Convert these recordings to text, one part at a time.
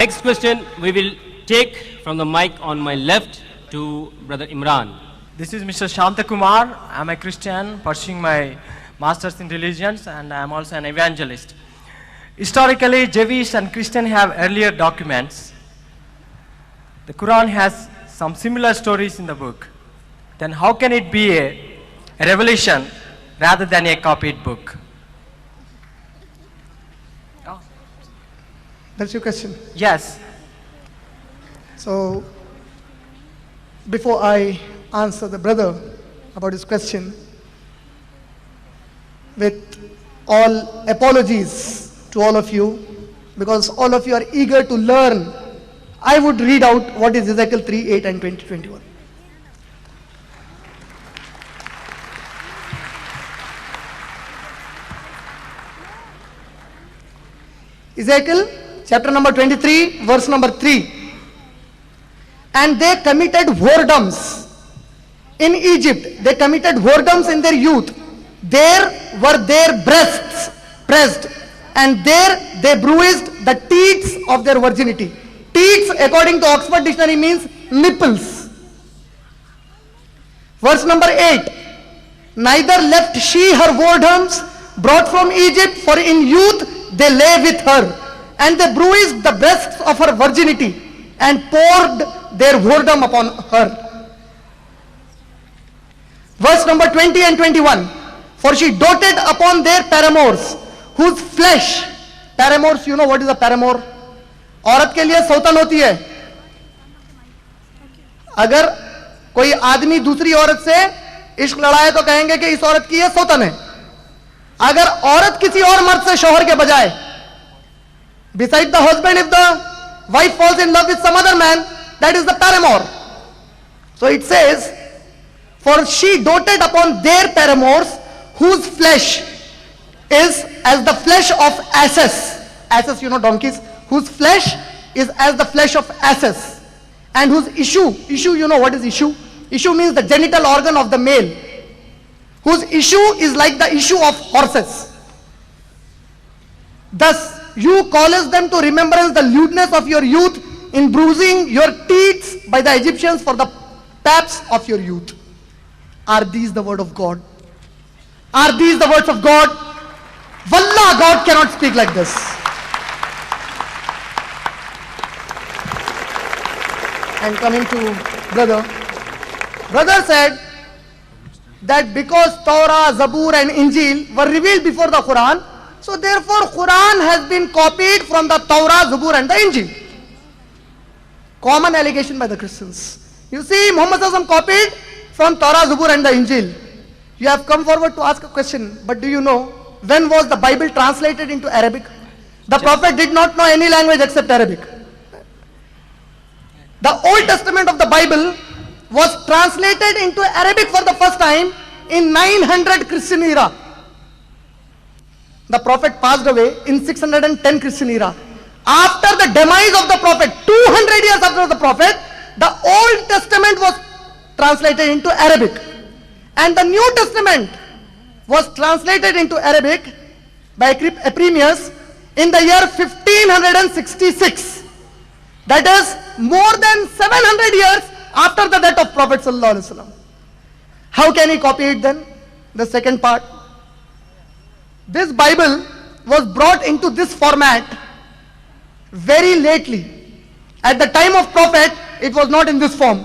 Next question we will take from the mic on my left to Brother Imran. This is Mr. Shantakumar. I'm a Christian pursuing my Masters in Religions, and I'm also an evangelist. Historically, Jewish and Christian have earlier documents. The Quran has some similar stories in the book. Then how can it be a revelation rather than a copied book? That's your question? Yes. So, before I answer the brother about his question, with all apologies to all of you, because all of you are eager to learn, I would read out what is Ezekiel 3, 8 and 20, 21. Ezekiel chapter number 23, verse number 3. And they committed whoredoms in Egypt. They committed whoredoms in their youth. There were their breasts pressed, and there they bruised the teats of their virginity. Teats, according to Oxford Dictionary, means nipples. Verse number 8. Neither left she her whoredoms brought from Egypt, for in youth they lay with her, and they bruised the breasts of her virginity, and poured their whoredom upon her. Verse number 20 and 21. For she doted upon their paramours, whose flesh, paramours, you know what is a paramour? औरत के लिए सौतन होती है. अगर कोई आदमी दूसरी औरत से इश्क लड़ाए तो कहेंगे कि इस औरत की ये सौतन है. अगर औरत किसी और मर्द से शौहर के बजाय, beside the husband, if the wife falls in love with some other man, that is the paramour. So it says, for she doted upon their paramours, whose flesh is as the flesh of asses. Asses, you know, donkeys. Whose flesh is as the flesh of asses. And whose issue, you know what is issue? Issue means the genital organ of the male. Whose issue is like the issue of horses. Thus, you callest them to remembrance the lewdness of your youth in bruising your teats by the Egyptians for the paps of your youth. Are these the word of God? Are these the words of God? Wallah, God cannot speak like this. And coming to brother said that because Torah, Zabur and Injil were revealed before the Quran, so therefore Quran has been copied from the Torah, Zabur and the Injil. Common allegation by the Christians. You see, Muhammad ﷺ copied from Torah, Zabur and the Injil. You have come forward to ask a question, but do you know when was the Bible translated into Arabic? The Prophet did not know any language except Arabic. The Old Testament of the Bible was translated into Arabic for the first time in 900 Christian era. The Prophet passed away in 610 Christian era. After the demise of the Prophet, 200 years after the Prophet, the Old Testament was translated into Arabic. And the New Testament was translated into Arabic by Epremius in the year 1566. That is more than 700 years after the death of Prophet sallallahu alaihi wasallam. How can he copy it then? The second part. This Bible was brought into this format very lately. At the time of Prophet, it was not in this form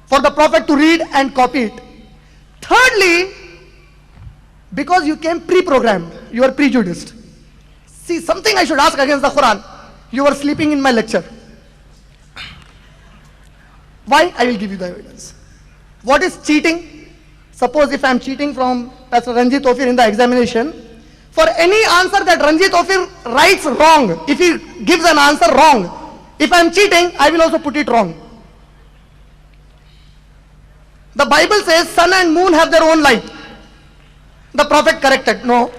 for the Prophet to read and copy it. Thirdly, because you came pre-programmed, you are prejudiced. See, something I should ask against the Quran. You were sleeping in my lecture. Why? I will give you the evidence. What is cheating? Suppose if I am cheating from Pastor Ranjit Ophir in the examination, for any answer that Ranjit Ophir writes wrong, if he gives an answer wrong, if I am cheating, I will also put it wrong. The Bible says sun and moon have their own light. The Prophet corrected, no.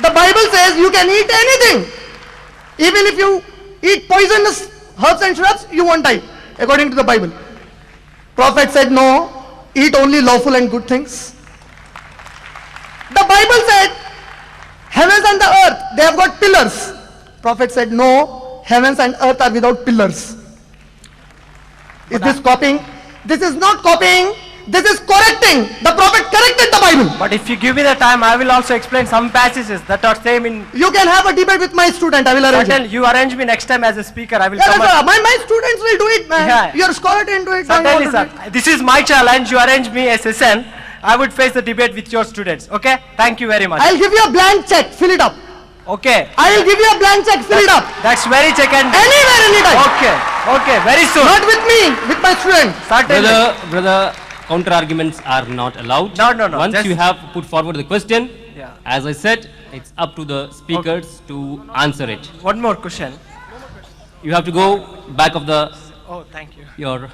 The Bible says you can eat anything. Even if you eat poisonous herbs and shrubs, you won't die, according to the Bible. Prophet said, no, eat only lawful and good things. The Bible said, heavens and the earth, they have got pillars. Prophet said, no, heavens and earth are without pillars. Is this copying? This is not copying. This is correcting. The Prophet corrected the Bible. But if you give me the time, I will also explain some passages that are same in. You can have a debate with my student. I will arrange it. You arrange me next time as a speaker. I will Yeah, come. sir, my students will do it, man. Yeah. Your scholar didn't do it. Certainly, sir. This is my challenge. You arrange me a session. I would face the debate with your students. Okay? Thank you very much. I'll give you a blank check. Fill it up. Okay. I'll give you a blank check. Fill it up. That's very check and. Anywhere, anytime. Okay. Okay. Very soon. Not with me, with my students. Certainly. Brother, counter arguments are not allowed. No. Once Just you have put forward the question, Yeah. as I said, it's up to the speakers to answer it. One more question. You have to go back of the Oh, thank you. your